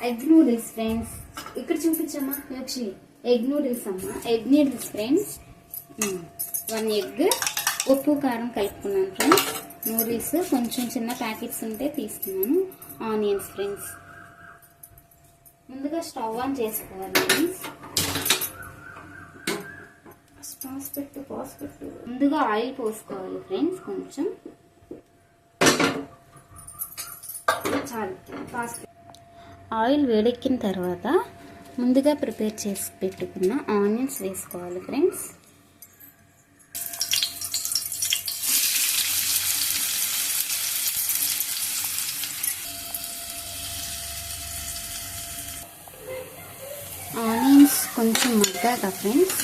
Egg noodles friends. ఇక్కడ చూపించమ్మా లక్షి. Egg noodles అమ్మా. Egg noodles friends. 1 egg, ఉప్పు కారం కలుపుకున్నాను ఫ్రెండ్స్. నూడిల్స్ కొంచెం చిన్న ప్యాకెట్స్ ఉంటే తీసుకున్నాను. Onions friends. ముందుగా స్టవ్ ఆన్ చేసుకోవాలి ఫ్రెండ్స్. పాస్ పెట్టు. ముందుగా ఆయిల్ పోసుకోవాలి ఫ్రెండ్స్. కొంచెం చాలు. ఆయిల్ వేడెక్కిన తర్వాత ముందుగా ప్రిపేర్ చేసి పెట్టుకున్న ఆనియన్స్ వేసుకోవాలి ఫ్రెండ్స్. ఆనియన్స్ కొంచెం మగ్గాక ఫ్రెండ్స్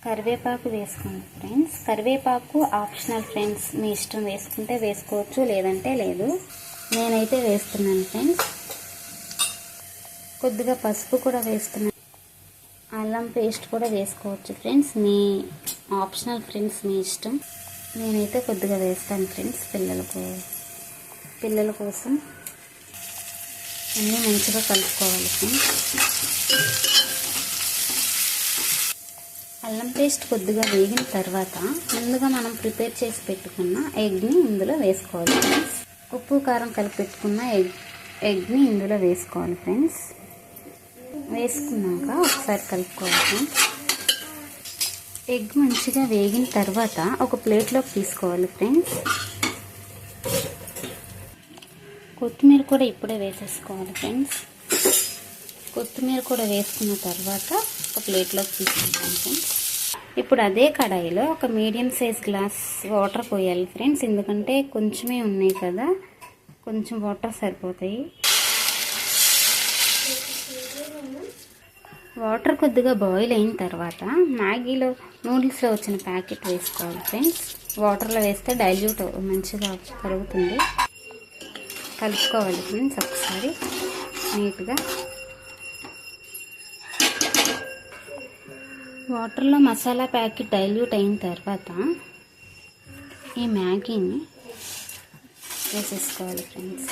కరివేపాకు వేసుకోండి ఫ్రెండ్స్. కరివేపాకు ఆప్షనల్ ఫ్రెండ్స్, మీ ఇష్టం వేసుకుంటే వేసుకోవచ్చు, లేదంటే లేదు. నేనైతే వేస్తున్నాను ఫ్రెండ్స్. కొద్దిగా పసుపు కూడా వేస్తున్నాను. అల్లం పేస్ట్ కూడా వేసుకోవచ్చు ఫ్రెండ్స్, మీ ఆప్షనల్ ఫ్రెండ్స్, మీ ఇష్టం. నేనైతే కొద్దిగా వేస్తాను ఫ్రెండ్స్ పిల్లల కోసం. అన్నీ మంచిగా కలుపుకోవాలి ఫ్రెండ్స్. అల్లం పేస్ట్ కొద్దిగా వేగిన తర్వాత ముందుగా మనం ప్రిపేర్ చేసి పెట్టుకున్న ఎగ్ని ఇందులో వేసుకోవాలి ఫ్రెండ్స్. ఉప్పు కారం కలిపి పెట్టుకున్న ఎగ్ని ఇందులో వేసుకోవాలి ఫ్రెండ్స్. వేసుకున్నాక ఒకసారి కలుపుకోవాలి ఫ్రెండ్స్. ఎగ్ మంచిగా వేగిన తర్వాత ఒక ప్లేట్లోకి తీసుకోవాలి ఫ్రెండ్స్. కొత్తిమీర కూడా ఇప్పుడే వేసేసుకోవాలి ఫ్రెండ్స్. కొత్తిమీర కూడా వేసుకున్న తర్వాత ఒక ప్లేట్లోకి తీసుకుంటాం ఫ్రెండ్స్. ఇప్పుడు అదే కడాయిలో ఒక మీడియం సైజ్ గ్లాస్ వాటర్ పోయాలి ఫ్రెండ్స్. ఎందుకంటే కొంచెమే ఉన్నాయి కదా, కొంచెం వాటర్ సరిపోతాయి. వాటర్ కొద్దిగా బాయిల్ అయిన తర్వాత మ్యాగీలో నూడిల్స్లో వచ్చిన ప్యాకెట్ వేసుకోవాలి ఫ్రెండ్స్. వాటర్లో వేస్తే డైల్యూట్ మంచిగా కరుగుతుంది. కలుపుకోవాలి ఫ్రెండ్స్ ఒకసారి నీట్గా. వాటర్లో మసాలా ప్యాకెట్ డైల్యూట్ అయిన తర్వాత ఈ మ్యాగీని వేసేసుకోవాలి ఫ్రెండ్స్.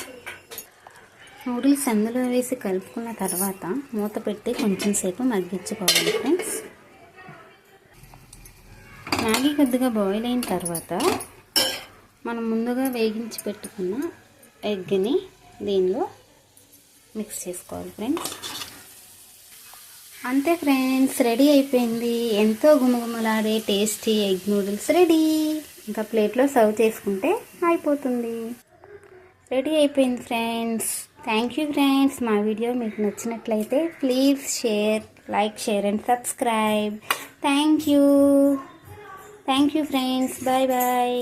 నూడిల్స్ అందులో వేసి కలుపుకున్న తర్వాత మూత పెట్టి కొంచెం సేపు మగ్గించుకోవాలి ఫ్రెండ్స్. మ్యాగీ కొద్దిగా బాయిల్ అయిన తర్వాత మనం ముందుగా వేగించి పెట్టుకున్న ఎగ్ని దీనిలో మిక్స్ చేసుకోవాలి ఫ్రెండ్స్. అంతే ఫ్రెండ్స్, రెడీ అయిపోయింది. ఎంతో గుమగుమలాడే టేస్టీ ఎగ్ నూడిల్స్ రెడీ. ఇంకా ప్లేట్లో సర్వ్ చేసుకుంటే అయిపోతుంది. రెడీ అయిపోయింది ఫ్రెండ్స్. Thank you friends. మా వీడియో మీకు నచ్చినట్లయితే please like share and subscribe. Thank you friends. Bye bye.